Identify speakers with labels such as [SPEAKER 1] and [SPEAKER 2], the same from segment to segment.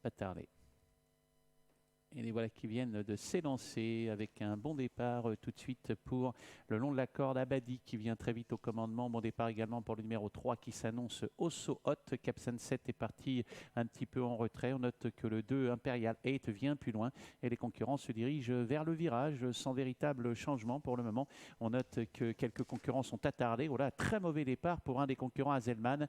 [SPEAKER 1] pas tarder. Et les voilà qui viennent de s'élancer avec un bon départ tout de suite pour le long de la corde. Abadi qui vient très vite au commandement. Bon départ également pour le numéro 3 qui s'annonce Osso Hot. Capson 7 est parti un petit peu en retrait. On note que le 2 Imperial 8 vient plus loin et les concurrents se dirigent vers le virage sans véritable changement pour le moment. On note que quelques concurrents sont attardés. Voilà, très mauvais départ pour un des concurrents, Hazelman,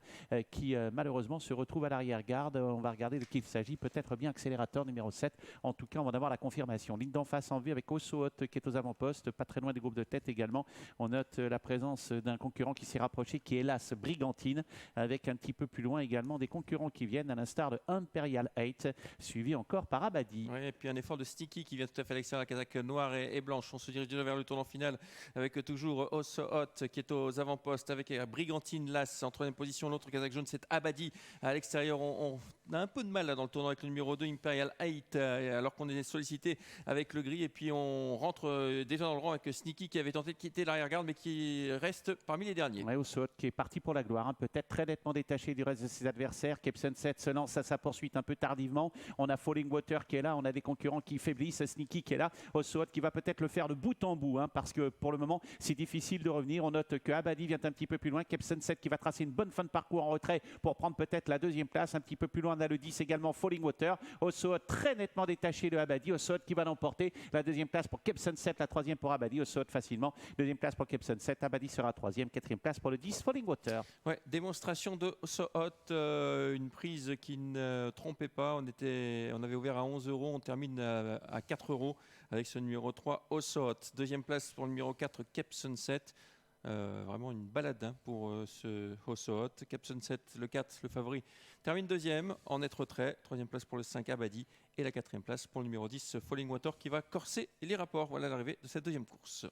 [SPEAKER 1] qui malheureusement se retrouve à l'arrière-garde. On va regarder de qui il s'agit. Peut-être bien accélérateur numéro 7. En tout cas, on va avoir la confirmation. Ligne d'en face en vue avec Osso Hot qui est aux avant-postes, pas très loin des groupes de tête également. On note la présence d'un concurrent qui s'est rapproché, qui est hélas Brigantine, avec un petit peu plus loin également des concurrents qui viennent, à l'instar de Imperial 8, suivi encore par Abadi.
[SPEAKER 2] Oui, et puis un effort de Sneaky qui vient tout à fait à l'extérieur, la casaque noire et blanche. On se dirige déjà vers le tournant final avec toujours Osso Hot qui est aux avant-postes, avec Brigantine Lass en troisième position. L'autre casaque jaune, c'est Abadi à l'extérieur. On a un peu de mal là dans le tournant avec le numéro 2 Imperial 8, alors qu'on est sollicité avec le gris, et puis on rentre déjà dans le rang avec Sneaky qui avait tenté de quitter l'arrière-garde mais qui reste parmi les derniers.
[SPEAKER 1] Ouais, Osso Hot qui est parti pour la gloire, hein, peut-être très nettement détaché du reste de ses adversaires. Capson 7 se lance à sa poursuite un peu tardivement. On a Falling Water qui est là, on a des concurrents qui faiblissent, Sneaky qui est là, Osso Hot qui va peut-être le faire de bout en bout, hein, parce que pour le moment c'est difficile de revenir. On note que Abadi vient un petit peu plus loin, Capson 7 qui va tracer une bonne fin de parcours en retrait pour prendre peut-être la deuxième place. Un petit peu plus loin on a le 10 également, Falling Water. Osso Hot très nettement détaché de Abadi. Osso Hot qui va l'emporter. La deuxième place pour Capson 7, la troisième pour Abadi. Osso Hot facilement. Deuxième place pour Capson 7, Abadi sera troisième. Quatrième place pour le 10, Falling Water.
[SPEAKER 2] Ouais, démonstration de Osso Hot, une prise qui ne trompait pas. On avait ouvert à 11 €, on termine à 4 € avec ce numéro 3, Osso Hot. Deuxième place pour le numéro 4, Capson 7. Vraiment une balade, hein, pour ce Osso Hot. Capson 7, le 4, le favori, termine deuxième en net retrait. Troisième place pour le 5, Abadi. Et la quatrième place pour le numéro 10, Falling Water, qui va corser les rapports. Voilà l'arrivée de cette deuxième course.